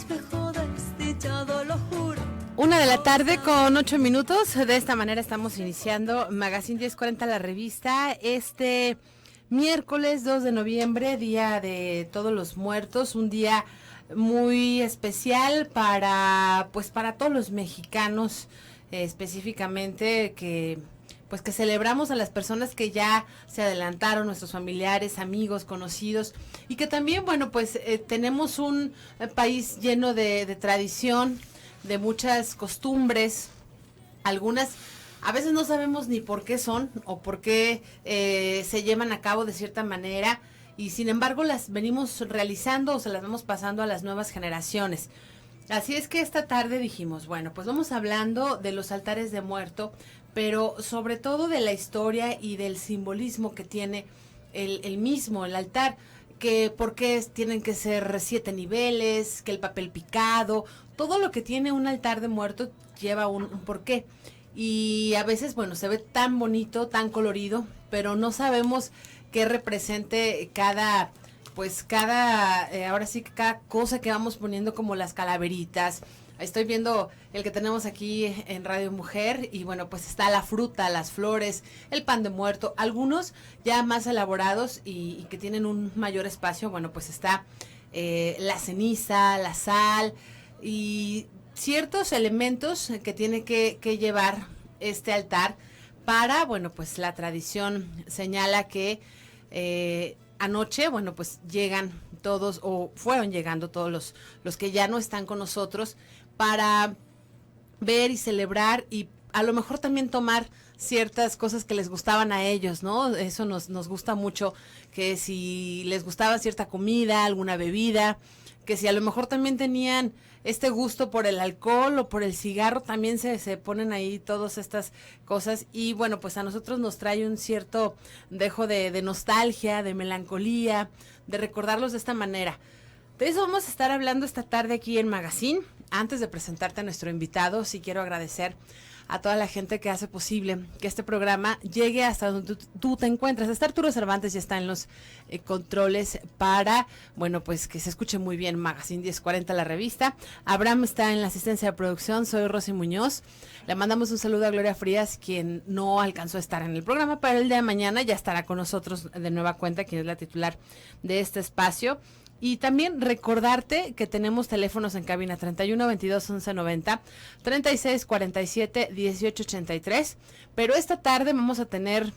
1:08 p.m. De esta manera estamos iniciando Magazine 1040, la revista, este miércoles 2 de noviembre, Día de Todos los Muertos, un día muy especial para todos los mexicanos, específicamente que celebramos a las personas que ya se adelantaron, nuestros familiares, amigos, conocidos, y que también, tenemos un país lleno de tradición, de muchas costumbres, algunas a veces no sabemos ni por qué son o por qué se llevan a cabo de cierta manera, y sin embargo las venimos realizando o se las vamos pasando a las nuevas generaciones. Así es que esta tarde dijimos, vamos hablando de los altares de muerto, pero sobre todo de la historia y del simbolismo que tiene el altar, que por qué tienen que ser 7 niveles, que el papel picado, todo lo que tiene un altar de muerto lleva un porqué. Y a veces, se ve tan bonito, tan colorido, pero no sabemos qué represente cada cosa que vamos poniendo, como las calaveritas. Estoy viendo el que tenemos aquí en Radio Mujer y está la fruta, las flores, el pan de muerto, algunos ya más elaborados y que tienen un mayor espacio. Está la ceniza, la sal y ciertos elementos que tiene que llevar este altar para, la tradición señala que anoche, llegan todos o fueron llegando todos los que ya no están con nosotros para ver y celebrar y a lo mejor también tomar ciertas cosas que les gustaban a ellos, ¿no? Eso nos gusta mucho, que si les gustaba cierta comida, alguna bebida, que si a lo mejor también tenían este gusto por el alcohol o por el cigarro, también se ponen ahí todas estas cosas y a nosotros nos trae un cierto dejo de nostalgia, de melancolía, de recordarlos de esta manera. De eso vamos a estar hablando esta tarde aquí en Magazine. Antes de presentarte a nuestro invitado, sí quiero agradecer a toda la gente que hace posible que este programa llegue hasta donde tú te encuentras. Hasta Arturo Cervantes ya está en los controles para, que se escuche muy bien Magazine 1040, la revista. Abraham está en la asistencia de producción, soy Rosy Muñoz. Le mandamos un saludo a Gloria Frías, quien no alcanzó a estar en el programa, pero el día de mañana ya estará con nosotros de nueva cuenta, quien es la titular de este espacio. Y también recordarte que tenemos teléfonos en cabina 31 22 11 90, 36 47 18 83, pero esta tarde vamos a tener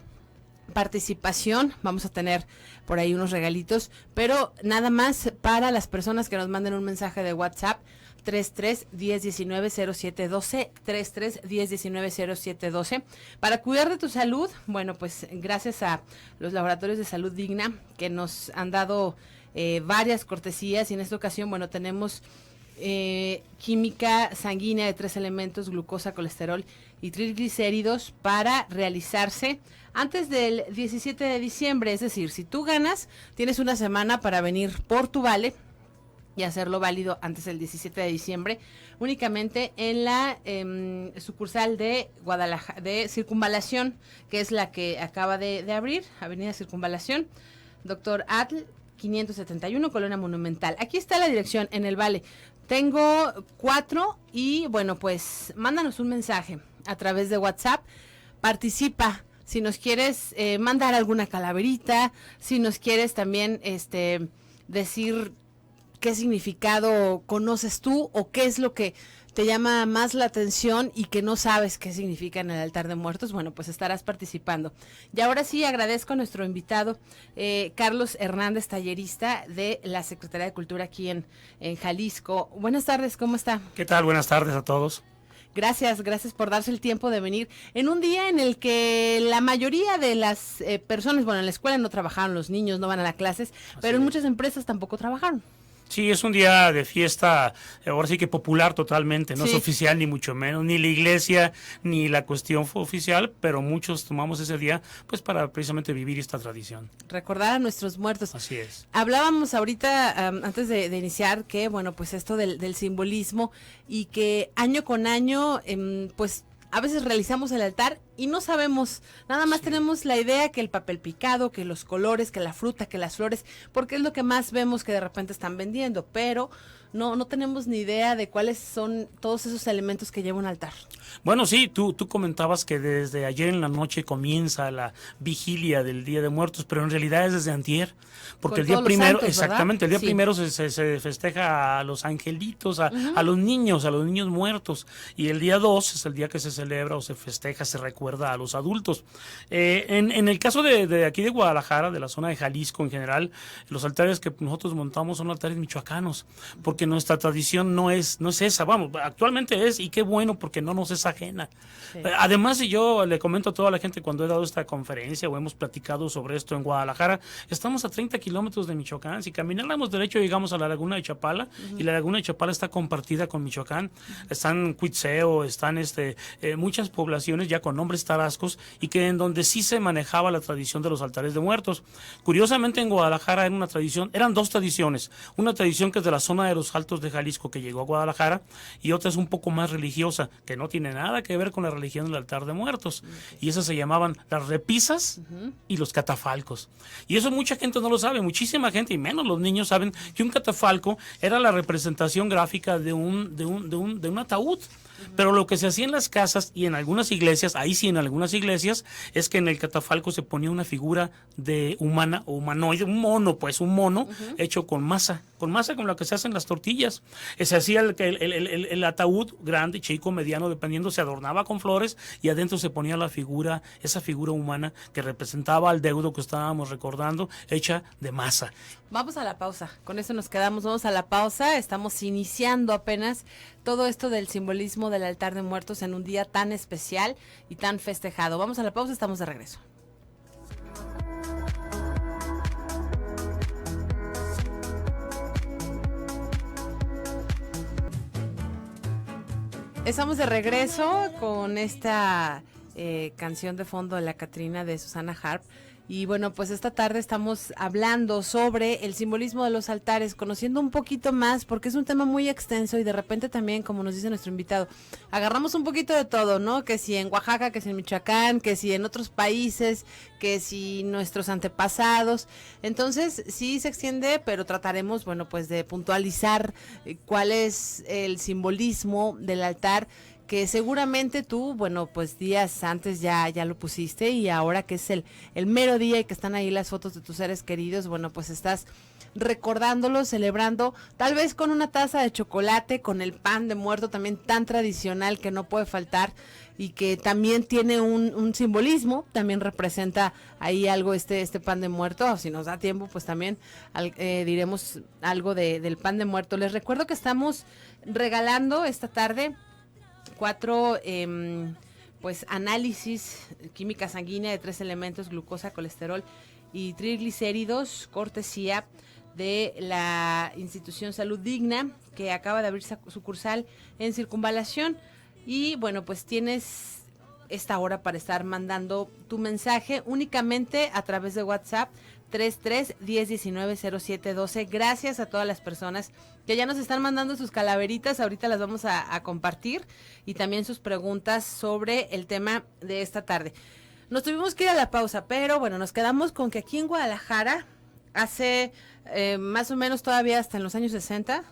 participación, vamos a tener por ahí unos regalitos, pero nada más para las personas que nos manden un mensaje de WhatsApp 33 10 19 07 12, 33 10 19 07 12, para cuidar de tu salud. Gracias a los laboratorios de Salud Digna que nos han dado varias cortesías, y en esta ocasión tenemos química sanguínea de 3 elementos, glucosa, colesterol y triglicéridos, para realizarse antes del 17 de diciembre, es decir, si tú ganas, tienes una semana para venir por tu vale y hacerlo válido antes del 17 de diciembre, únicamente en la sucursal de Guadalajara, de Circunvalación, que es la que acaba de abrir, Avenida Circunvalación, Doctor Atl 571, Colonia Monumental. Aquí está la dirección, en el Vale. Tengo 4 y mándanos un mensaje a través de WhatsApp, participa. Si nos quieres mandar alguna calaverita, si nos quieres también decir qué significado conoces tú o qué es lo que te llama más la atención y que no sabes qué significa en el altar de muertos, estarás participando. Y ahora sí agradezco a nuestro invitado, Carlos Hernández, tallerista de la Secretaría de Cultura aquí en Jalisco. Buenas tardes, ¿cómo está? ¿Qué tal? Buenas tardes a todos. Gracias por darse el tiempo de venir en un día en el que la mayoría de las personas, en la escuela no trabajaron, los niños no van a las clases, pero en muchas empresas tampoco trabajaron. Sí, es un día de fiesta, ahora sí que popular totalmente, no es oficial ni mucho menos, ni la iglesia, ni la cuestión fue oficial, pero muchos tomamos ese día para precisamente vivir esta tradición. Recordar a nuestros muertos. Así es. Hablábamos ahorita, antes de iniciar, que esto del simbolismo y que año con año, a veces realizamos el altar y no sabemos, nada más tenemos la idea que el papel picado, que los colores, que la fruta, que las flores, porque es lo que más vemos que de repente están vendiendo, pero no tenemos ni idea de cuáles son todos esos elementos que lleva un altar. Bueno, sí, tú comentabas que desde ayer en la noche comienza la vigilia del Día de Muertos, pero en realidad es desde antier, porque el día primero, santos, exactamente, ¿verdad? El día primero se festeja a los angelitos, a los niños muertos, y el día 2 es el día que se celebra o se festeja, se recuerda a los adultos. En el caso de aquí de Guadalajara, de la zona de Jalisco en general, los altares que nosotros montamos son altares michoacanos, porque nuestra tradición no es esa, vamos, actualmente es, y qué bueno, porque no nos es ajena. Sí. Además, y yo le comento a toda la gente cuando he dado esta conferencia o hemos platicado sobre esto en Guadalajara, estamos a 30 kilómetros de Michoacán. Si camináramos derecho llegamos a la laguna de Chapala, y la laguna de Chapala está compartida con Michoacán. Están Cuitzeo, están muchas poblaciones ya con nombres tarascos, y que en donde sí se manejaba la tradición de los altares de muertos. Curiosamente en Guadalajara eran dos tradiciones, una tradición que es de la zona de los Altos de Jalisco, que llegó a Guadalajara, y otra es un poco más religiosa, que no tiene nada que ver con la religión del altar de muertos, y esas se llamaban las repisas y los catafalcos. Y eso mucha gente no lo sabe, muchísima gente, y menos los niños, saben que un catafalco era la representación gráfica de un ataúd. Pero lo que se hacía en las casas y en algunas iglesias, ahí sí en algunas iglesias, es que en el catafalco se ponía una figura de humana o humanoide, un mono hecho con masa con la que se hacen las tortillas. Se hacía el ataúd grande, chico, mediano, dependiendo, se adornaba con flores, y adentro se ponía esa figura humana que representaba al deudo que estábamos recordando, hecha de masa. Vamos a la pausa, con eso nos quedamos, vamos a la pausa, estamos iniciando apenas todo esto del simbolismo del altar de muertos en un día tan especial y tan festejado. Vamos a la pausa, estamos de regreso. Estamos de regreso con esta canción de fondo de la Catrina de Susana Harp. Y bueno, pues esta tarde estamos hablando sobre el simbolismo de los altares, conociendo un poquito más, porque es un tema muy extenso y de repente también, como nos dice nuestro invitado, agarramos un poquito de todo, ¿no? Que si en Oaxaca, que si en Michoacán, que si en otros países, que si nuestros antepasados. Entonces sí se extiende, pero trataremos, bueno, pues de puntualizar cuál es el simbolismo del altar, que seguramente tú, bueno, pues días antes ya lo pusiste, y ahora que es el mero día y que están ahí las fotos de tus seres queridos, bueno, pues estás recordándolo, celebrando, tal vez con una taza de chocolate, con el pan de muerto también tan tradicional que no puede faltar, y que también tiene un simbolismo, también representa ahí algo este pan de muerto. Si nos da tiempo, pues también diremos algo del pan de muerto. Les recuerdo que estamos regalando esta tarde 4 pues análisis química sanguínea de 3 elementos: glucosa, colesterol y triglicéridos, cortesía de la institución Salud Digna, que acaba de abrir sucursal en Circunvalación. Y bueno, pues tienes esta hora para estar mandando tu mensaje únicamente a través de WhatsApp 33-1019-0712. Gracias a todas las personas que ya nos están mandando sus calaveritas, ahorita las vamos a compartir, y también sus preguntas sobre el tema de esta tarde. Nos tuvimos que ir a la pausa, pero bueno, nos quedamos con que aquí en Guadalajara, hace más o menos todavía hasta en los años 60,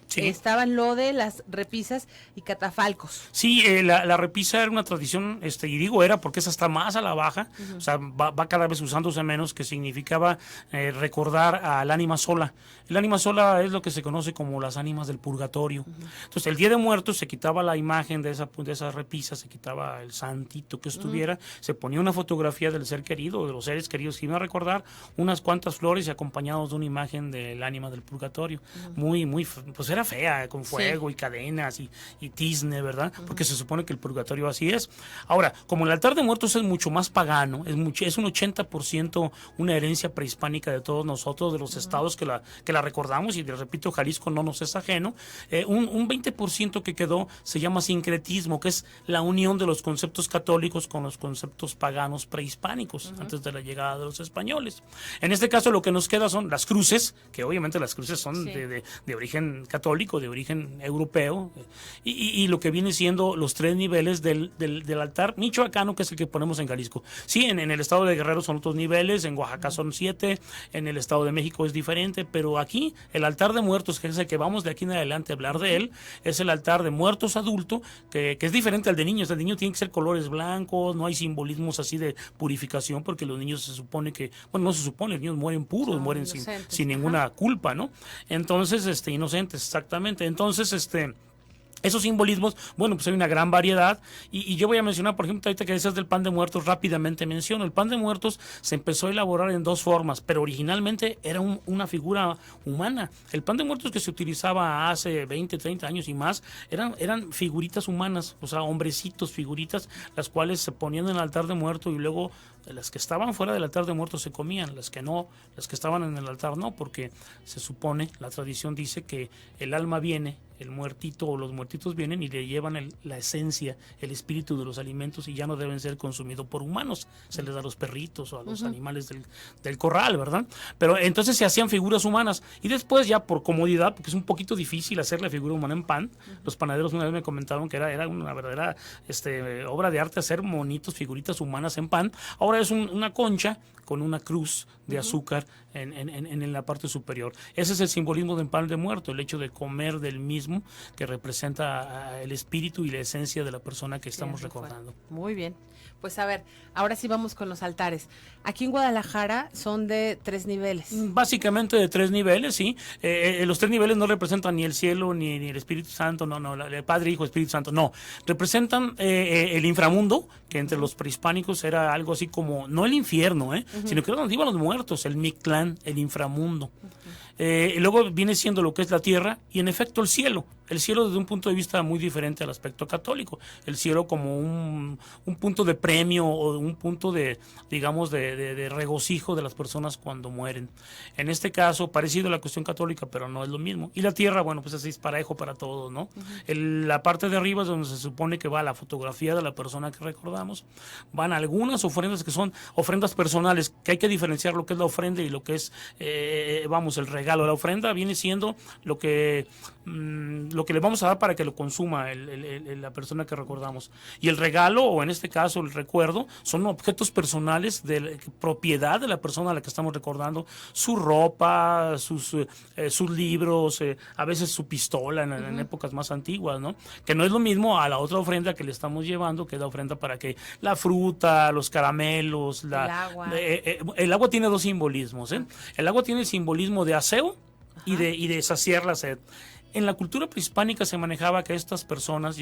sí, estaban lo de las repisas y catafalcos. Sí, la repisa era una tradición, y digo era porque esa está más a la baja, o sea, va cada vez usándose menos, que significaba recordar al ánima sola. El ánima sola es lo que se conoce como las ánimas del purgatorio. Entonces, el Día de Muertos se quitaba la imagen de esa repisa, se quitaba el santito que estuviera, se ponía una fotografía del ser querido, de los seres queridos que iban a recordar, unas cuantas flores y acompañados de una imagen del ánima del purgatorio. Muy, pues era fea, con fuego, sí, y cadenas y tizne, ¿verdad? Porque se supone que el purgatorio así es. Ahora, como el altar de muertos es mucho más pagano, es un 80% una herencia prehispánica de todos nosotros, de los estados que la recordamos, y repito, Jalisco no nos es ajeno. Un 20% que quedó se llama sincretismo, que es la unión de los conceptos católicos con los conceptos paganos prehispánicos, antes de la llegada de los españoles. En este caso lo que nos queda son las cruces, que obviamente las cruces son, sí, de origen católico, católico de origen europeo, y lo que viene siendo los 3 niveles del altar michoacano, que es el que ponemos en Jalisco. Sí, en el estado de Guerrero son otros niveles, en Oaxacá son 7, en el estado de México es diferente, pero aquí el altar de muertos, que es el que vamos de aquí en adelante a hablar de él, es el altar de muertos adulto, que es diferente al de niños. El niño tiene que ser colores blancos, no hay simbolismos así de purificación, porque los niños se supone que, bueno, no se supone, los niños mueren puros, mueren sin ninguna culpa, ¿no? Entonces, inocentes, exactamente. Entonces, esos simbolismos, bueno, pues hay una gran variedad, y yo voy a mencionar, por ejemplo, ahorita que decías del pan de muertos, rápidamente menciono, el pan de muertos se empezó a elaborar en 2 formas, pero originalmente era una figura humana. El pan de muertos que se utilizaba hace 20, 30 años y más, eran figuritas humanas, o sea, hombrecitos, figuritas, las cuales se ponían en el altar de muerto, y luego las que estaban fuera del altar de muertos se comían, las que no, las que estaban en el altar no, porque se supone, la tradición dice que el alma viene, el muertito o los muertitos vienen y le llevan la esencia, el espíritu de los alimentos, y ya no deben ser consumidos por humanos, se les da a los perritos o a los animales del corral, ¿verdad? Pero entonces se hacían figuras humanas, y después ya por comodidad, porque es un poquito difícil hacer la figura humana en pan, los panaderos una vez me comentaron que era una verdadera obra de arte hacer monitos, figuritas humanas en pan. Ahora es una concha con una cruz de azúcar en la parte superior. Ese es el simbolismo del pan de muerto, el hecho de comer del mismo, que representa el espíritu y la esencia de la persona que estamos recordando. Muy bien. Pues a ver, ahora sí vamos con los altares. Aquí en Guadalajara son de 3 niveles. Básicamente de 3 niveles, sí. Los 3 niveles no representan ni el cielo, ni el Espíritu Santo, no, el Padre, Hijo, Espíritu Santo, no. Representan el inframundo, que entre los prehispánicos era algo así como, no el infierno, sino que era donde iban los muertos, el Mictlán, el inframundo. Luego viene siendo lo que es la tierra, y en efecto el cielo desde un punto de vista muy diferente al aspecto católico, el cielo como un punto de premio, o un punto de, digamos, de regocijo de las personas cuando mueren. En este caso, parecido a la cuestión católica, pero no es lo mismo. Y la tierra, bueno, pues así es parejo para todos, ¿no? La parte de arriba es donde se supone que va la fotografía de la persona que recordamos, van algunas ofrendas que son ofrendas personales, que hay que diferenciar lo que es la ofrenda y lo que es, el regalo. La ofrenda viene siendo lo que le vamos a dar para que lo consuma la persona que recordamos. Y el regalo, o en este caso el recuerdo, son objetos personales de propiedad de la persona a la que estamos recordando, su ropa, sus libros, a veces su pistola en épocas más antiguas, ¿no? Que no es lo mismo a la otra ofrenda que le estamos llevando, que es la ofrenda para que la fruta, los caramelos, el agua. El agua tiene 2 simbolismos, El agua tiene el simbolismo de aseo y de saciar la sed. En la cultura prehispánica se manejaba que estas personas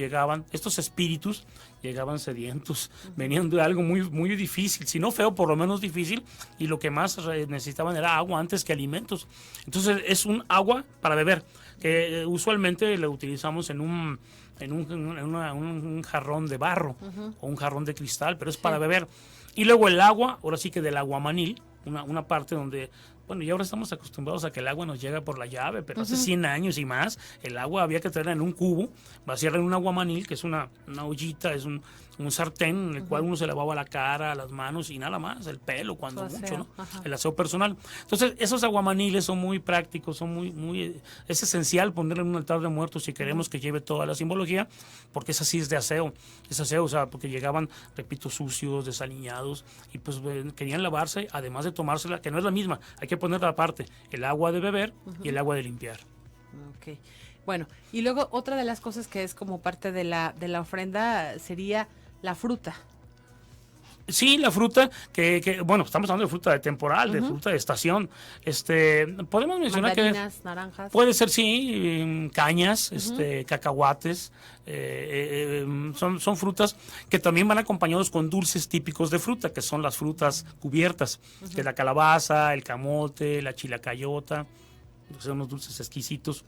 estos espíritus llegaban sedientos, venían de algo muy, muy difícil, si no feo, por lo menos difícil, y lo que más necesitaban era agua antes que alimentos. Entonces es un agua para beber, que usualmente la utilizamos en un jarrón de barro o un jarrón de cristal, pero es para beber. Y luego el agua, ahora sí que del aguamanil, una parte donde, bueno, y ahora estamos acostumbrados a que el agua nos llega por la llave, pero hace 100 años y más, el agua había que traerla en un cubo, vaciarla en un aguamanil, que es una ollita, es un sartén en el cual uno se lavaba la cara, las manos y nada más, el pelo cuando mucho, ¿no? El aseo personal. Entonces, esos aguamaniles son muy prácticos, son es esencial ponerlo en un altar de muertos si queremos que lleve toda la simbología, porque es así, es aseo, o sea, porque llegaban, repito, sucios, desaliñados, y pues querían lavarse, además de tomársela, que no es la misma, hay que ponerla aparte, el agua de beber y el agua de limpiar. Ok. Bueno, y luego otra de las cosas que es como parte de la ofrenda sería la fruta. Sí, la fruta, bueno, estamos hablando de fruta de temporal, de fruta de estación. Podemos mencionar mandarinas, naranjas. Puede ser, sí, cañas, cacahuates, son frutas que también van acompañados con dulces típicos de fruta, que son las frutas cubiertas, que la calabaza, el camote, la chilacayota, son unos dulces exquisitos.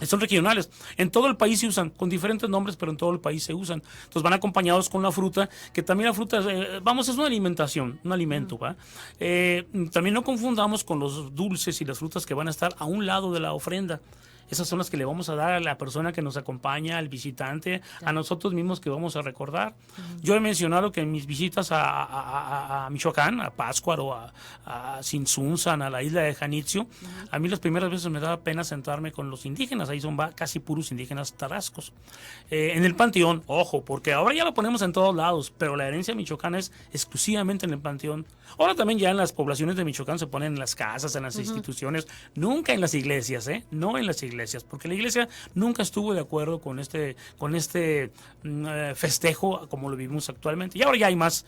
Son regionales. En todo el país se usan, con diferentes nombres, pero en todo el país se usan. Entonces van acompañados con la fruta, que también la fruta, es una alimentación, un alimento, ¿va? También no confundamos con los dulces y las frutas que van a estar a un lado de la ofrenda. esas son las que le vamos a dar a la persona que nos acompaña, al visitante, a nosotros mismos que vamos a recordar. Yo he mencionado que en mis visitas a Michoacán, a Pátzcuaro, a Sinsunzan, a la isla de Janitzio, a mí las primeras veces me daba pena sentarme con los indígenas, ahí son casi puros indígenas tarascos. En el panteón, ojo, porque ahora ya lo ponemos en todos lados, pero la herencia michoacana es exclusivamente en el panteón. Ahora también ya en las poblaciones de Michoacán se ponen en las casas, en las instituciones, nunca en las iglesias, no en las iglesias, porque la iglesia nunca estuvo de acuerdo con este festejo como lo vivimos actualmente. Y ahora ya hay más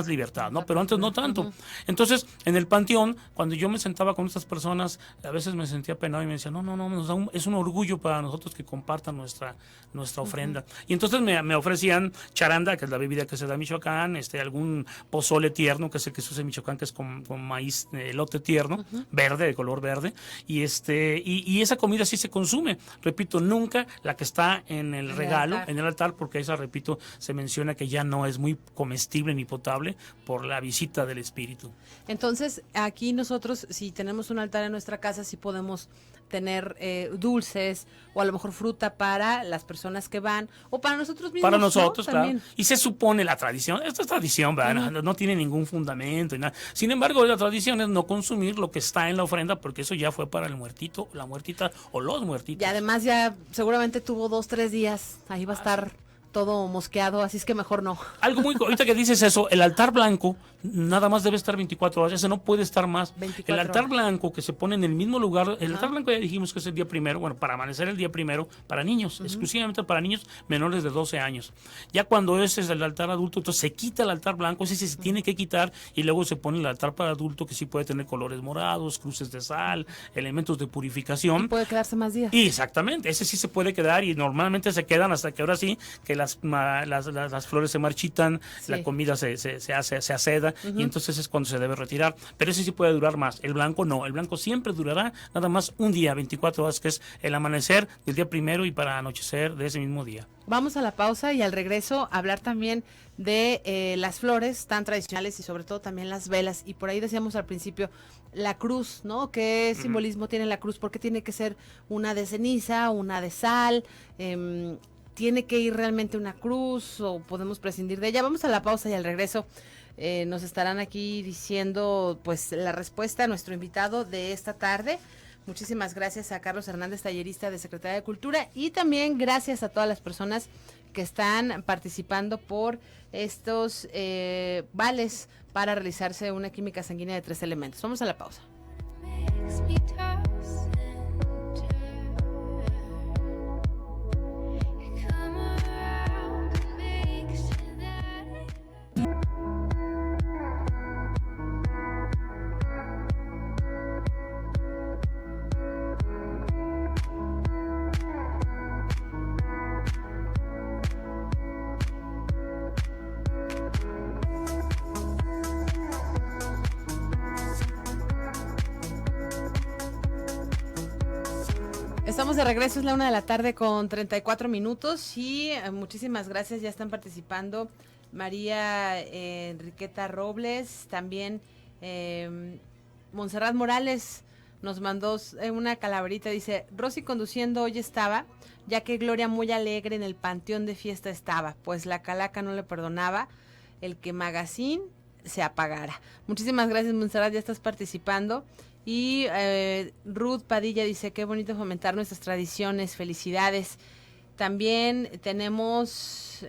libertad, ¿no? Pero antes no tanto. Entonces, en el panteón, cuando yo me sentaba con estas personas, a veces me sentía penado y me decía, no, es un orgullo para nosotros que compartan nuestra ofrenda. Y entonces me ofrecían charanda, que es la bebida que se da en Michoacán, algún pozole tierno, que es el que se usa en Michoacán, que es con maíz, elote tierno, verde, de color verde, y esa comida sí se consume. Repito, nunca la que está en el regalo, en el altar, porque esa, repito, se menciona que ya no es muy comestible ni potable por la visita del espíritu. Entonces, aquí nosotros, si tenemos un altar en nuestra casa, sí podemos tener dulces o a lo mejor fruta para las personas que van o para nosotros mismos. Para nosotros, ¿no? claro. También. Y se supone la tradición, esto es tradición, ¿verdad? No tiene ningún fundamento y nada. Sin embargo, la tradición es no consumir lo que está en la ofrenda, porque eso ya fue para el muertito, la muertita o los muertitos. Y además ya seguramente tuvo 2-3 días, ahí va a estar todo mosqueado, así es que mejor no. Algo muy, ahorita que dices eso, el altar blanco nada más debe estar 24 horas, ese no puede estar más. El altar blanco que se pone en el mismo lugar, el altar blanco ya dijimos que es el día primero, bueno, para amanecer el día primero, para niños, exclusivamente para niños menores de 12 años. Ya cuando ese es el altar adulto, entonces se quita el altar blanco, ese se tiene que quitar y luego se pone el altar para adulto que sí puede tener colores morados, cruces de sal, elementos de purificación. Y puede quedarse más días. Y exactamente, ese sí se puede quedar y normalmente se quedan hasta que ahora sí, que las flores se marchitan, la comida se aceda y entonces es cuando se debe retirar. Pero ese sí puede durar más. El blanco no. El blanco siempre durará nada más un día, 24 horas, que es el amanecer del día primero y para anochecer de ese mismo día. Vamos a la pausa y al regreso hablar también de las flores tan tradicionales y sobre todo también las velas. Y por ahí decíamos al principio la cruz, ¿no? ¿Qué simbolismo tiene la cruz? ¿Por qué tiene que ser una de ceniza, una de sal? ¿Tiene que ir realmente una cruz o podemos prescindir de ella? Vamos a la pausa y al regreso nos estarán aquí diciendo pues la respuesta a nuestro invitado de esta tarde. Muchísimas gracias a Carlos Hernández, tallerista de Secretaría de Cultura, y también gracias a todas las personas que están participando por estos vales para realizarse una química sanguínea de 3 elementos. Vamos a la pausa. Estamos de regreso, es la 1:34 p.m. y muchísimas gracias, ya están participando María Enriqueta Robles, también Montserrat Morales nos mandó una calaverita, dice, Rosy conduciendo hoy estaba, ya que Gloria muy alegre en el panteón de fiesta estaba, pues la calaca no le perdonaba el que Magazine se apagara. Muchísimas gracias, Montserrat, ya estás participando. Y Ruth Padilla dice, qué bonito fomentar nuestras tradiciones, felicidades. También tenemos,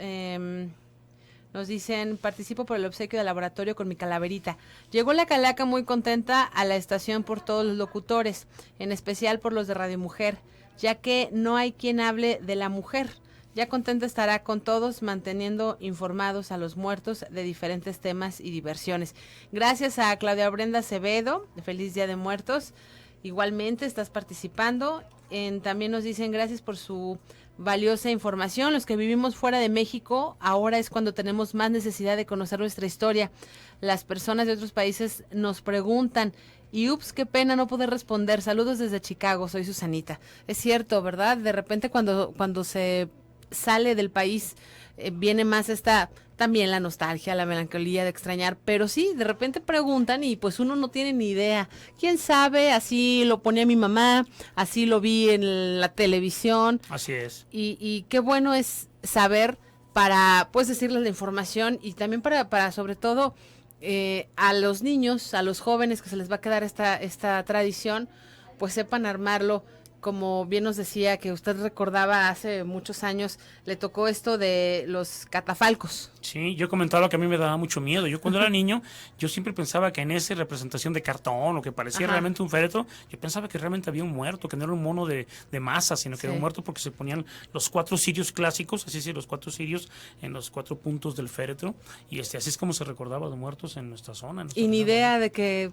nos dicen, participo por el obsequio de laboratorio con mi calaverita. Llegó la calaca muy contenta a la estación por todos los locutores, en especial por los de Radio Mujer, ya que no hay quien hable de la mujer. Ya contenta estará con todos, manteniendo informados a los muertos de diferentes temas y diversiones. Gracias a Claudia Brenda Acevedo, feliz Día de Muertos. Igualmente estás participando. También nos dicen gracias por su valiosa información. Los que vivimos fuera de México, ahora es cuando tenemos más necesidad de conocer nuestra historia. Las personas de otros países nos preguntan, y ups, qué pena no poder responder. Saludos desde Chicago, soy Susanita. Es cierto, ¿verdad? De repente cuando se sale del país, viene más también la nostalgia, la melancolía de extrañar, pero sí, de repente preguntan y pues uno no tiene ni idea. ¿Quién sabe? Así lo ponía mi mamá, así lo vi en la televisión. Así es. Y qué bueno es saber para pues decirles la información y también para sobre todo a los niños, a los jóvenes que se les va a quedar esta tradición, pues sepan armarlo. Como bien nos decía, que usted recordaba hace muchos años, le tocó esto de los catafalcos. Sí, yo comentaba que a mí me daba mucho miedo. Yo cuando era niño, yo siempre pensaba que en esa representación de cartón o que parecía realmente un féretro, yo pensaba que realmente había un muerto, que no era un mono de masa, sino que era un muerto porque se ponían los 4 cirios clásicos, así sí, los 4 cirios en los 4 puntos del féretro, y así es como se recordaba de muertos en nuestra zona. Y ni idea de que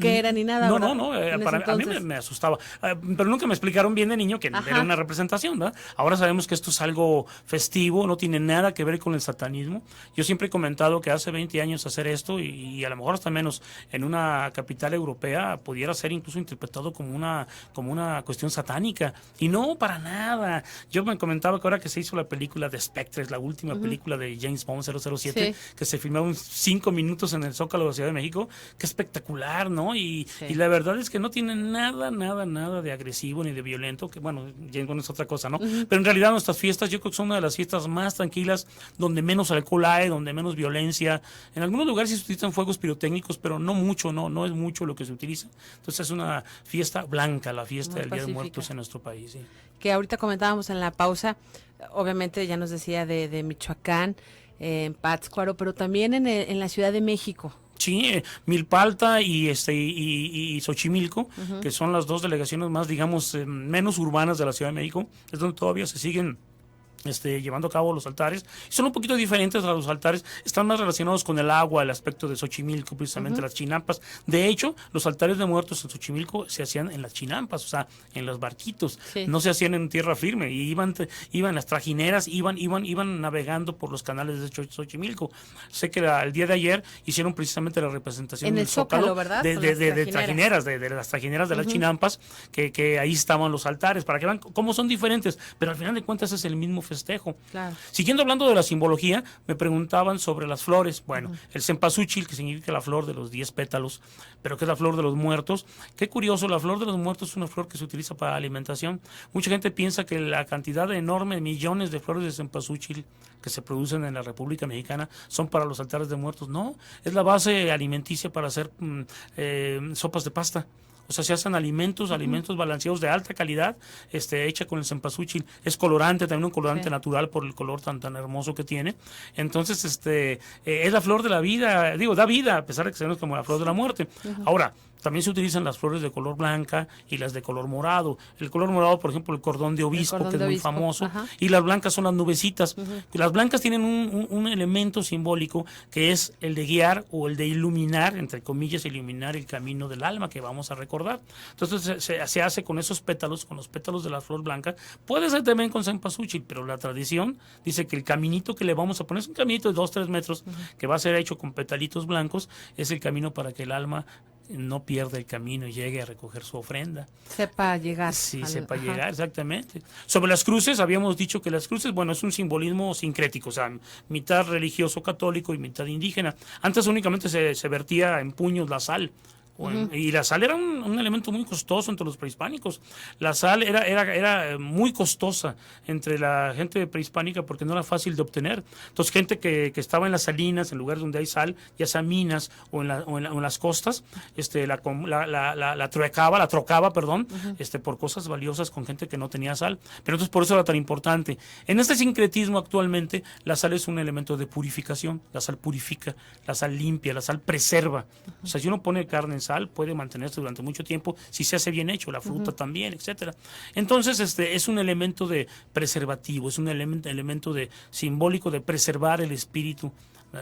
era ni nada. No, a mí me asustaba. Pero nunca me explicaron bien de niño que era una representación, ¿verdad? Ahora sabemos que esto es algo festivo, no tiene nada que ver con el satanismo. Yo siempre he comentado que hace 20 años hacer esto y a lo mejor hasta menos en una capital europea pudiera ser incluso interpretado como una cuestión satánica. Y no, para nada. Yo me comentaba que ahora que se hizo la película de Spectres, la última película de James Bond 007, que se filmó 5 minutos en el Zócalo de la Ciudad de México, qué espectacular, ¿no? Y la verdad es que no tiene nada de agresivo ni de violento, que bueno, James Bond es otra cosa, ¿no? Pero en realidad nuestras fiestas, yo creo que son una de las fiestas más tranquilas, donde menos alcohol hay, donde menos violencia. En algunos lugares se utilizan fuegos pirotécnicos, pero no mucho, no es mucho lo que se utiliza. Entonces es una fiesta blanca, la fiesta del Día de Muertos en nuestro país. Sí. Que ahorita comentábamos en la pausa, obviamente ya nos decía de Michoacán, en Pátzcuaro, pero también en la Ciudad de México. Sí, Milpalta y Xochimilco, que son las 2 delegaciones más, digamos, menos urbanas de la Ciudad de México, es donde todavía se siguen llevando a cabo los altares. Son un poquito diferentes a los altares, están más relacionados con el agua, el aspecto de Xochimilco, precisamente las chinampas. De hecho, los altares de muertos en Xochimilco se hacían en las chinampas, o sea, en los barquitos, no se hacían en tierra firme, y iban las trajineras, iban navegando por los canales de Xochimilco. Sé que el día de ayer hicieron precisamente la representación en el Zócalo, ¿verdad? de trajineras, de las trajineras de las chinampas, que ahí estaban los altares, para que vean cómo son diferentes, pero al final de cuentas es el mismo festejo. Claro. Siguiendo hablando de la simbología, me preguntaban sobre las flores. Bueno, el cempasúchil, que significa la flor de los 10 pétalos, pero que es la flor de los muertos. Qué curioso, la flor de los muertos es una flor que se utiliza para alimentación. Mucha gente piensa que la cantidad de enormes millones de flores de cempasúchil que se producen en la República Mexicana son para los altares de muertos. No, es la base alimenticia para hacer sopas de pasta. O sea, se hacen alimentos balanceados de alta calidad, hecha con el cempasúchil. Es colorante, también un colorante natural por el color tan hermoso que tiene. Entonces, es la flor de la vida, da vida, a pesar de que se ve como la flor de la muerte. Ahora, también se utilizan las flores de color blanca y las de color morado. El color morado, por ejemplo, el cordón de obispo, que es muy famoso, y las blancas son las nubecitas. Las blancas tienen un elemento simbólico que es el de guiar o el de iluminar, entre comillas, iluminar el camino del alma que vamos a recordar. Entonces se hace con esos pétalos, con los pétalos de la flor blanca. Puede ser también con cempasúchil, pero la tradición dice que el caminito que le vamos a poner es un caminito de 2-3 metros que va a ser hecho con petalitos blancos, es el camino para que el alma no pierda el camino y llegue a recoger su ofrenda. Sepa llegar. Sí, sepa llegar, exactamente. Sobre las cruces, habíamos dicho que las cruces, bueno, es un simbolismo sincrético, o sea, mitad religioso católico y mitad indígena. Antes únicamente se vertía en puños la sal. Y la sal era un elemento muy costoso entre los prehispánicos. La sal era muy costosa entre la gente prehispánica porque no era fácil de obtener. Entonces, gente que estaba en las salinas, en lugares donde hay sal, ya sea minas o en las costas, la trocaba, por cosas valiosas con gente que no tenía sal. Pero entonces por eso era tan importante. En este sincretismo actualmente, la sal es un elemento de purificación. La sal purifica, la sal limpia, la sal preserva. O sea, si uno pone carne en sal, puede mantenerse durante mucho tiempo si se hace bien hecho, la fruta también, etcétera. Entonces, es un elemento de preservativo, es un elemento de simbólico de preservar el espíritu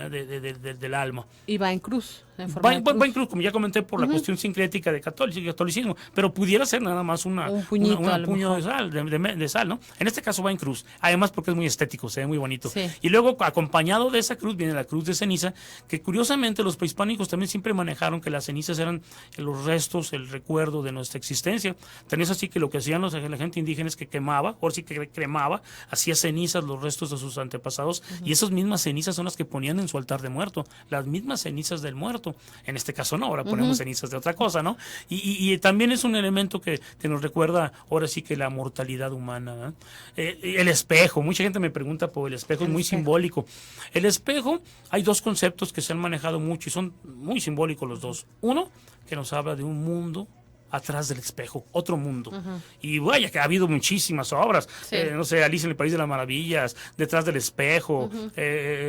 del alma. Y va en cruz. en forma de cruz. Va en cruz, como ya comenté, por la cuestión sincrética de catolicismo, pero pudiera ser nada más un puño de sal, de sal, ¿no? En este caso va en cruz, además porque es muy estético, se ve muy bonito. Sí. Y luego, acompañado de esa cruz, viene la cruz de ceniza, que curiosamente los prehispánicos también siempre manejaron que las cenizas eran los restos, el recuerdo de nuestra existencia. Tan es así que lo que hacían la gente indígena es que quemaba, o sí que cremaba, hacía cenizas los restos de sus antepasados, y esas mismas cenizas son las que ponían en su altar de muerto, las mismas cenizas del muerto. En este caso no, ahora ponemos cenizas de otra cosa, ¿no? Y también es un elemento que nos recuerda ahora sí que la mortalidad humana, ¿eh? El espejo, mucha gente me pregunta por el espejo, es muy simbólico. El espejo, hay dos conceptos que se han manejado mucho y son muy simbólicos los dos. Uno, que nos habla de un mundo atrás del espejo, otro mundo. Y vaya que ha habido muchísimas obras, Sí. No sé, Alicia en el País de las Maravillas, Detrás del espejo,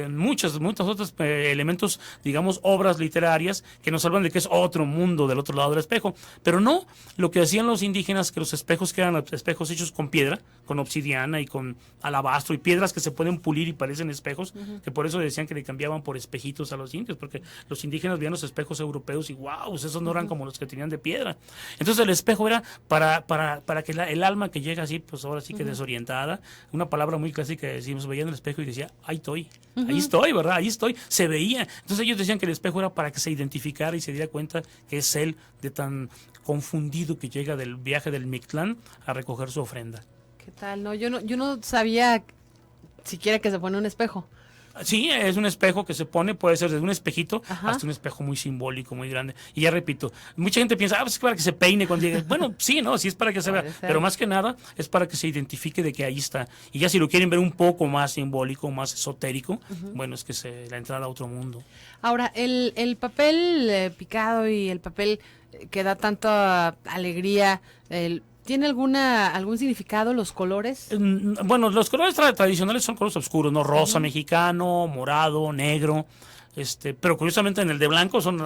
muchos otros elementos, digamos, obras literarias que nos hablan de que es otro mundo del otro lado del espejo. Pero no, lo que decían los indígenas, que los espejos que eran espejos hechos con piedra, con obsidiana y con alabastro y piedras que se pueden pulir y parecen espejos, que por eso decían que le cambiaban por espejitos a los indios, porque los indígenas veían los espejos europeos y wow, esos no eran como los que tenían de piedra. Entonces el espejo era para que el alma que llega así, pues ahora sí que desorientada, una palabra muy clásica que decimos, veía en el espejo y decía, ahí estoy, ¿verdad? Ahí estoy, se veía. Entonces ellos decían que el espejo era para que se identificara y se diera cuenta que es él de tan confundido que llega del viaje del Mictlán a recoger su ofrenda. ¿Qué tal? No, yo no sabía siquiera que se pone un espejo. Sí, es un espejo que se pone, puede ser desde un espejito Ajá. hasta un espejo muy simbólico, muy grande. Y ya repito, mucha gente piensa, pues es para que se peine cuando llegue. Bueno, sí, no, sí es para que se vea, pero más que nada es para que se identifique de que ahí está. Y ya si lo quieren ver un poco más simbólico, más esotérico, bueno, es que la entrada a otro mundo. Ahora, el papel picado y el papel que da tanta alegría, ¿tiene algún significado los colores? Bueno, los colores tradicionales son colores oscuros, ¿no? Rosa mexicano, morado, negro. Pero curiosamente en el de blanco son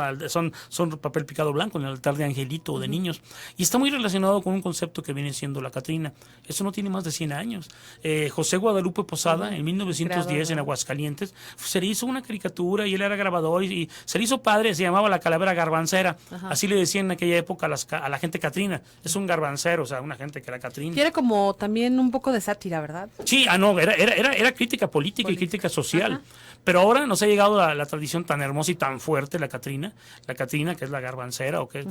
papel picado blanco, en el altar de Angelito o de niños. Y está muy relacionado con un concepto que viene siendo la Catrina. Eso no tiene más de 100 años. José Guadalupe Posada, en 1910, en Aguascalientes, se le hizo una caricatura y él era grabador y se le hizo padre, se llamaba La Calavera Garbancera. Así le decían en aquella época a la gente Catrina. Es un garbancero, o sea, una gente que era Catrina. Y era como también un poco de sátira, ¿verdad? Sí, no, era crítica política y crítica social. Pero ahora nos ha llegado la tradición tan hermosa y tan fuerte, la Catrina, que es la garbancera, o que es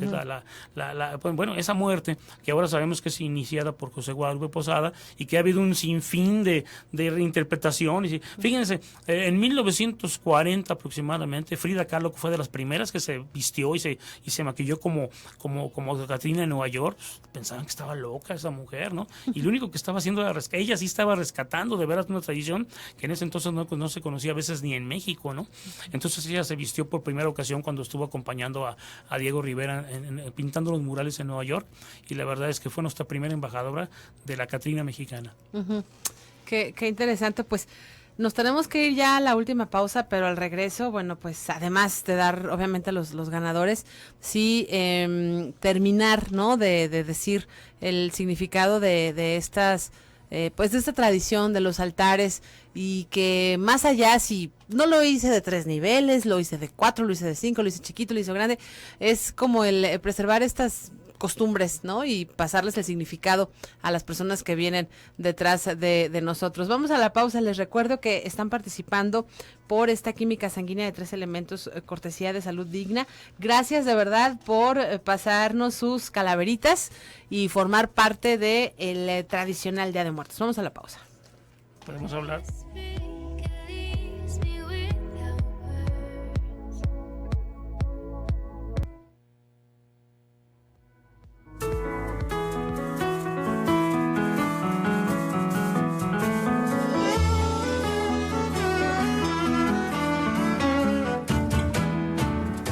bueno, esa muerte, que ahora sabemos que es iniciada por José Guadalupe Posada, y que ha habido un sinfín de reinterpretaciones. Fíjense, en 1940 aproximadamente, Frida Kahlo fue de las primeras que se vistió y se maquilló como Catrina en Nueva York. Pensaban que estaba loca esa mujer, ¿no? Y lo único que estaba haciendo era ella sí estaba rescatando de veras una tradición que en ese entonces no se conocía a veces ni en México, ¿no? Entonces ella se vistió por primera ocasión cuando estuvo acompañando a Diego Rivera pintando los murales en Nueva York, y la verdad es que fue nuestra primera embajadora de la Catrina mexicana. Qué interesante, pues nos tenemos que ir ya a la última pausa, pero al regreso, bueno, pues además de dar obviamente los ganadores, sí terminar, ¿no? De decir el significado de estas pues de esta tradición de los altares, y que más allá, si no lo hice de 3 niveles, lo hice de 4, lo hice de 5, lo hice chiquito, lo hice grande, es como el preservar estas costumbres, ¿no? Y pasarles el significado a las personas que vienen detrás de nosotros. Vamos a la pausa. Les recuerdo que están participando por esta química sanguínea de 3 elementos, cortesía de Salud Digna. Gracias de verdad por pasarnos sus calaveritas y formar parte del tradicional Día de Muertos. Vamos a la pausa. Podemos hablar.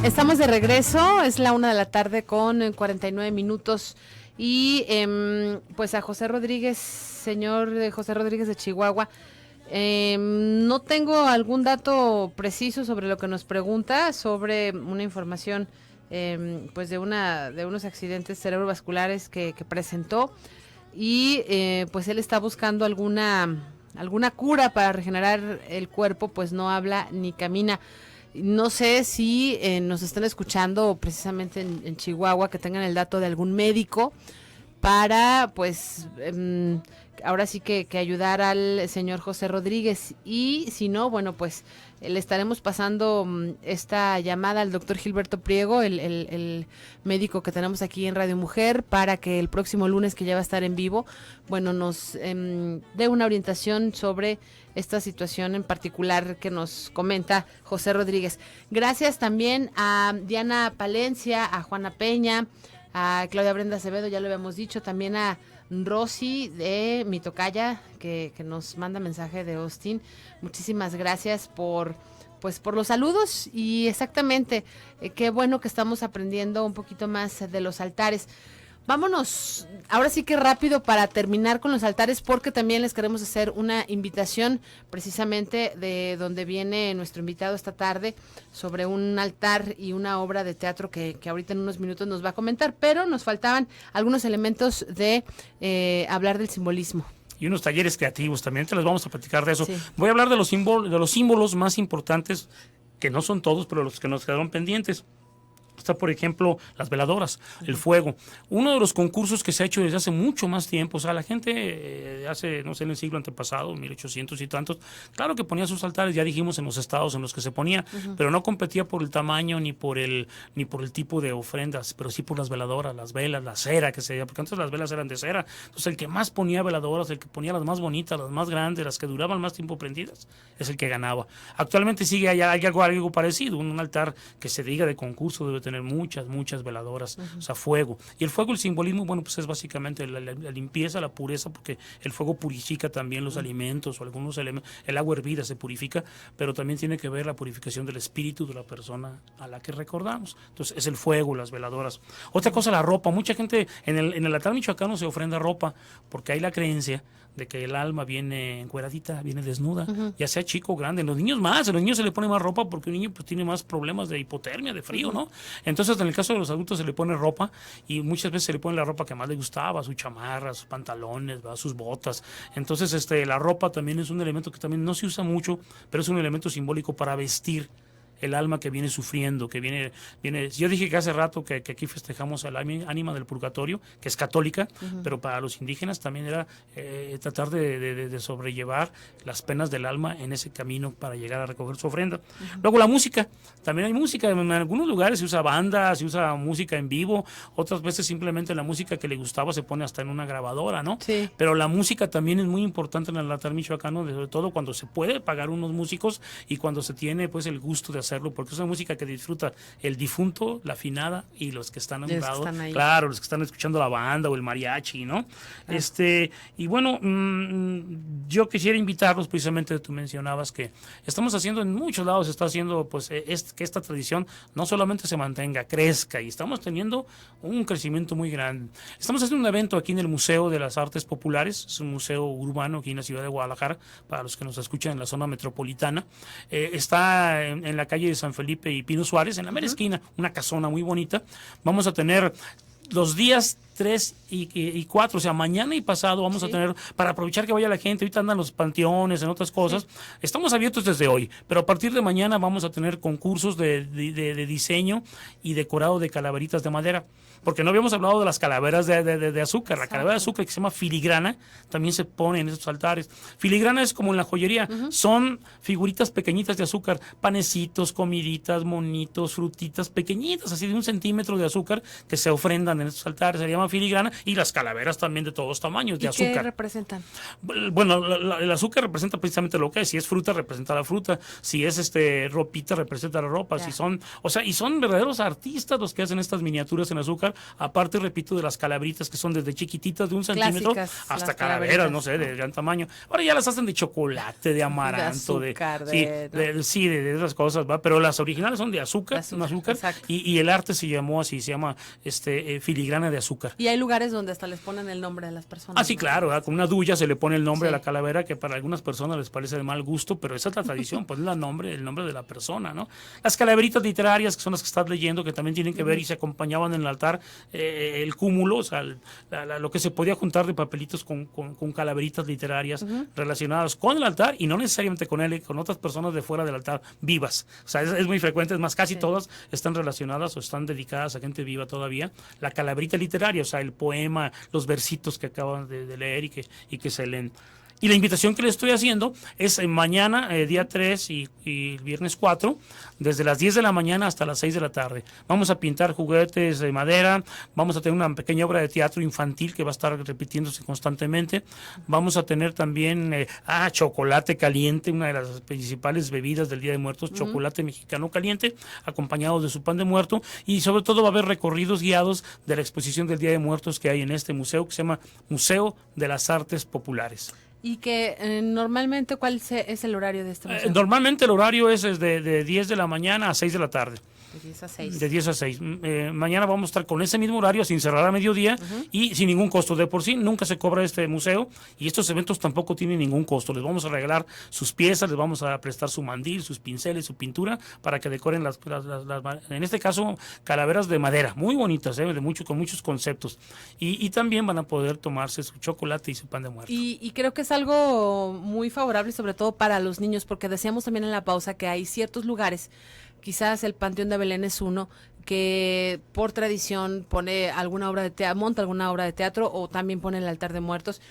Estamos de regreso, es la 1 de la tarde con 49 minutos y pues a José Rodríguez, señor José Rodríguez de Chihuahua, no tengo algún dato preciso sobre lo que nos pregunta, sobre una información pues de unos accidentes cerebrovasculares que presentó, y pues él está buscando alguna cura para regenerar el cuerpo, pues no habla ni camina. No sé si nos están escuchando precisamente en Chihuahua, que tengan el dato de algún médico para, pues, ahora sí que ayudar al señor José Rodríguez. Y si no, bueno, pues le estaremos pasando esta llamada al doctor Gilberto Priego, el médico que tenemos aquí en Radio Mujer, para que el próximo lunes, que ya va a estar en vivo, bueno, nos dé una orientación sobre esta situación en particular que nos comenta José Rodríguez. Gracias también a Diana Palencia, a Juana Peña, a Claudia Brenda Acevedo, ya lo habíamos dicho, también a Rosy de mi tocaya, que nos manda mensaje de Austin. Muchísimas gracias por los saludos, y exactamente, qué bueno que estamos aprendiendo un poquito más de los altares. Vámonos, ahora sí que rápido para terminar con los altares, porque también les queremos hacer una invitación precisamente de donde viene nuestro invitado esta tarde, sobre un altar y una obra de teatro que ahorita en unos minutos nos va a comentar, pero nos faltaban algunos elementos de hablar del simbolismo. Y unos talleres creativos también, te les vamos a platicar de eso. Sí. Voy a hablar de los símbolos más importantes, que no son todos, pero los que nos quedaron pendientes. Está, por ejemplo, las veladoras, el fuego. Uno de los concursos que se ha hecho desde hace mucho más tiempo, o sea, la gente hace, no sé, en el siglo antepasado, 1800 y tantos, claro que ponía sus altares, ya dijimos, en los estados en los que se ponía, pero no competía por el tamaño ni por el tipo de ofrendas, pero sí por las veladoras, las velas, la cera que se veía, porque antes las velas eran de cera. Entonces, el que más ponía veladoras, el que ponía las más bonitas, las más grandes, las que duraban más tiempo prendidas, es el que ganaba. Actualmente sigue hay algo parecido, un altar que se diga de concurso debe tener muchas veladoras, o sea, fuego. Y el fuego, el simbolismo, bueno, pues es básicamente la limpieza, la pureza, porque el fuego purifica también los alimentos o algunos elementos. El agua hervida se purifica, pero también tiene que ver la purificación del espíritu de la persona a la que recordamos. Entonces, es el fuego, las veladoras. Otra cosa, la ropa. Mucha gente en el altar michoacano se ofrenda ropa, porque hay la creencia de que el alma viene encueradita, viene desnuda, ya sea chico o grande. Los niños más, a los niños se le pone más ropa porque un niño pues tiene más problemas de hipotermia, de frío, ¿no? Entonces, en el caso de los adultos se le pone ropa, y muchas veces se le pone la ropa que más le gustaba, su chamarra, sus pantalones, ¿verdad? Sus botas. Entonces, la ropa también es un elemento que también no se usa mucho, pero es un elemento simbólico para vestir el alma que viene sufriendo, que viene. Yo dije que hace rato que aquí festejamos al ánima del purgatorio, que es católica, pero para los indígenas también era tratar de sobrellevar las penas del alma en ese camino para llegar a recoger su ofrenda. Luego la música, también hay música, en algunos lugares se usa banda, se usa música en vivo, otras veces simplemente la música que le gustaba se pone hasta en una grabadora, ¿no? Sí. Pero la música también es muy importante en el altar michoacano, sobre todo cuando se puede pagar unos músicos y cuando se tiene pues el gusto de hacerlo, porque es una música que disfruta el difunto, la finada y los que están a un lado, claro, los que están escuchando la banda o el mariachi, ¿no? Y bueno, yo quisiera invitarlos, precisamente tú mencionabas que estamos haciendo en muchos lados, se está haciendo pues que esta tradición no solamente se mantenga, crezca, y estamos teniendo un crecimiento muy grande. Estamos haciendo un evento aquí en el Museo de las Artes Populares, es un museo urbano aquí en la ciudad de Guadalajara, para los que nos escuchan en la zona metropolitana. Está en la calle de San Felipe y Pino Suárez, en la mera esquina, una casona muy bonita. Vamos a tener los días 3 y 4, o sea, mañana y pasado vamos a tener, para aprovechar que vaya la gente, ahorita andan los panteones, en otras cosas, estamos abiertos desde hoy, pero a partir de mañana vamos a tener concursos de diseño y decorado de calaveritas de madera, porque no habíamos hablado de las calaveras de azúcar. La calavera de azúcar, que se llama filigrana, también se pone en esos altares. Filigrana es como en la joyería, son figuritas pequeñitas de azúcar, panecitos, comiditas, monitos, frutitas pequeñitas, así de 1 centímetro de azúcar, que se ofrendan en estos altares, se llama filigrana, y las calaveras también de todos tamaños de azúcar. ¿Qué representan? Bueno, el azúcar representa precisamente lo que es. Si es fruta, representa la fruta. Si es ropita, representa la ropa. Si son, y son verdaderos artistas los que hacen estas miniaturas en azúcar. Aparte, repito, de las calaveritas, que son desde chiquititas de 1 centímetro hasta calaveras, no sé, de gran tamaño. Ahora ya las hacen de chocolate, de amaranto, de azúcar, de esas cosas, ¿va? Pero las originales son de azúcar, un azúcar, y el arte se llamó así, se llama filigrana de azúcar. Y hay lugares donde hasta les ponen el nombre de las personas. Ah, sí, claro, con una duya se le pone el nombre Sí. a la calavera, que para algunas personas les parece de mal gusto, pero esa es la tradición, poner el nombre de la persona, ¿no? Las calaveritas literarias, que son las que estás leyendo, que también tienen que ver y se acompañaban en el altar, el cúmulo, o sea, lo que se podía juntar de papelitos con calaveritas literarias relacionadas con el altar y no necesariamente con él, con otras personas de fuera del altar vivas. O sea, es muy frecuente, es más, casi todas están relacionadas o están dedicadas a gente viva todavía. La calaverita literaria, o sea, el poema, los versitos que acaban de leer y que se leen. Y la invitación que le estoy haciendo es mañana, día 3 y viernes 4, desde las 10 de la mañana hasta las 6 de la tarde. Vamos a pintar juguetes de madera, vamos a tener una pequeña obra de teatro infantil que va a estar repitiéndose constantemente. Vamos a tener también chocolate caliente, una de las principales bebidas del Día de Muertos, chocolate mexicano caliente, acompañado de su pan de muerto. Y sobre todo va a haber recorridos guiados de la exposición del Día de Muertos que hay en este museo, que se llama Museo de las Artes Populares. Y que normalmente, ¿cuál es el horario de este museo? Normalmente el horario es de 10 de la mañana a 6 de la tarde. De 10 a 6. De 10 a 6. Mañana vamos a estar con ese mismo horario, sin cerrar a mediodía y sin ningún costo. De por sí nunca se cobra este museo y estos eventos tampoco tienen ningún costo. Les vamos a regalar sus piezas, les vamos a prestar su mandil, sus pinceles, su pintura para que decoren en este caso, calaveras de madera, muy bonitas, con muchos conceptos. Y también van a poder tomarse su chocolate y su pan de muerto. Y creo que es algo muy favorable, sobre todo para los niños, porque decíamos también en la pausa que hay ciertos lugares, quizás el Panteón de Belén es uno, que por tradición pone alguna obra de teatro, monta alguna obra de teatro o también pone el altar de muertos.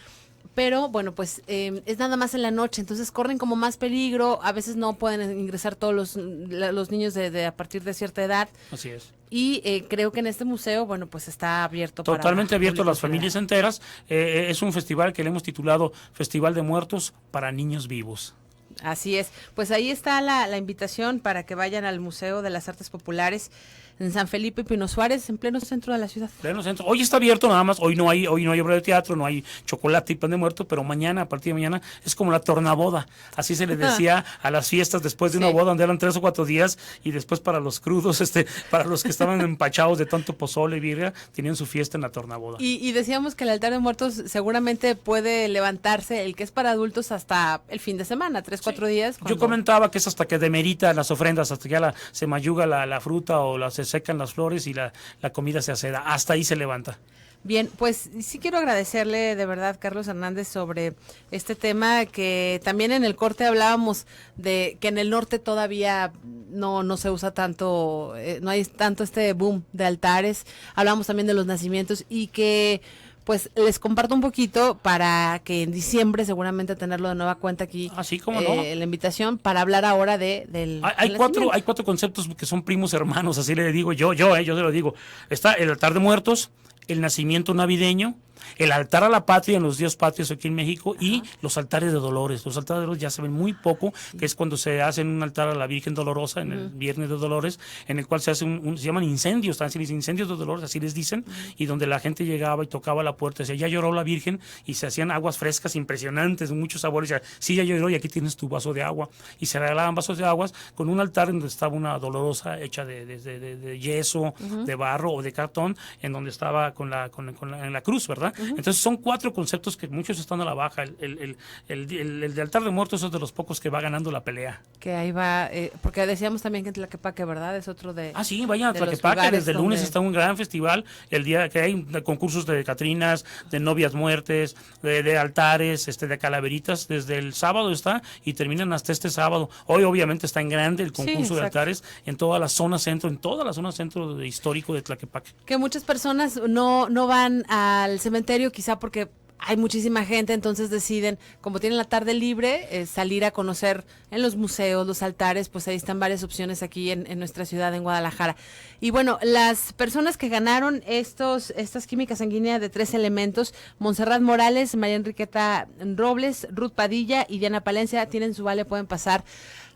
Pero bueno, pues es nada más en la noche, entonces corren como más peligro, a veces no pueden ingresar todos los niños de a partir de cierta edad. Así es. Y creo que en este museo, bueno, pues está abierto. Totalmente abierto a las familias enteras. Es un festival que le hemos titulado Festival de Muertos para Niños Vivos. Así es. Pues ahí está la invitación para que vayan al Museo de las Artes Populares en San Felipe y Pino Suárez, en pleno centro de la ciudad. Pleno centro. Hoy está abierto nada más, hoy no hay obra de teatro, no hay chocolate y pan de muerto, pero mañana, a partir de mañana, es como la tornaboda. Así se le decía a las fiestas después de una boda donde eran 3 o 4 días y después para los crudos, para los que estaban empachados de tanto pozole y birria, tenían su fiesta en la tornaboda. Y decíamos que el altar de muertos seguramente puede levantarse, el que es para adultos, hasta el fin de semana, 3, 4 días. Yo comentaba que es hasta que demerita las ofrendas, hasta que ya se mayuga la fruta o se secan las flores y la comida se aceda. Hasta ahí se levanta. Bien, pues sí quiero agradecerle de verdad, Carlos Hernández, sobre este tema que también en el corte hablábamos de que en el norte todavía no se usa tanto, no hay tanto este boom de altares. Hablamos también de los nacimientos y que pues les comparto un poquito para que en diciembre seguramente tenerlo de nueva cuenta aquí. Así como no. La invitación para hablar ahora del hay 4 conceptos que son primos hermanos, así le digo yo se lo digo. Está el altar de muertos, el nacimiento navideño, el altar a la patria en los días patrios aquí en México y los altares de dolores. Los altares de dolores ya se ven muy poco, que es cuando se hace un altar a la Virgen Dolorosa en el Viernes de Dolores, en el cual se hace se llaman incendios, incendios de dolores, así les dicen, y donde la gente llegaba y tocaba la puerta, decía, ya lloró la Virgen, y se hacían aguas frescas impresionantes, muchos sabores, ya, sí, ya lloró y aquí tienes tu vaso de agua, y se regalaban vasos de aguas con un altar donde estaba una dolorosa hecha de yeso, de barro o de cartón, en donde estaba en la cruz, ¿verdad? Entonces son 4 conceptos que muchos están a la baja. El de altar de muertos es de los pocos que va ganando la pelea. Que ahí va, porque decíamos también que en Tlaquepaque, ¿verdad? Es otro de... Sí, vayan a Tlaquepaque, desde el lunes está un gran festival, el día que hay concursos de catrinas, de novias muertes, de altares, de calaveritas, desde el sábado está y terminan hasta este sábado. Hoy obviamente está en grande el concurso de altares en toda la zona centro, histórico de Tlaquepaque. Que muchas personas no van al cementerio quizá porque hay muchísima gente, entonces deciden, como tienen la tarde libre, salir a conocer en los museos, los altares, pues ahí están varias opciones aquí en nuestra ciudad, en Guadalajara. Y bueno, las personas que ganaron estas químicas sanguíneas de 3 elementos, Montserrat Morales, María Enriqueta Robles, Ruth Padilla y Diana Palencia, tienen su vale, pueden pasar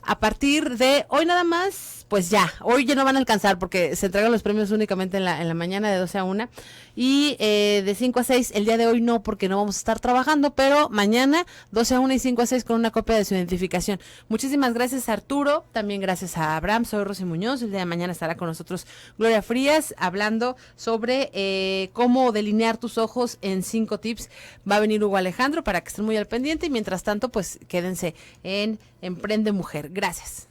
a partir de hoy nada más, pues ya, hoy ya no van a alcanzar porque se entregan los premios únicamente en la mañana de 12 a 1 y de 5 a 6, el día de hoy no porque no vamos a estar trabajando, pero mañana 12 a 1 y 5 a 6 con una copia de su identificación. Muchísimas gracias Arturo, también gracias a Abraham, soy Rosy Muñoz, el día de mañana estará con nosotros Gloria Frías hablando sobre cómo delinear tus ojos en 5 tips. Va a venir Hugo Alejandro para que estén muy al pendiente y mientras tanto pues quédense en Emprende Mujer. Gracias.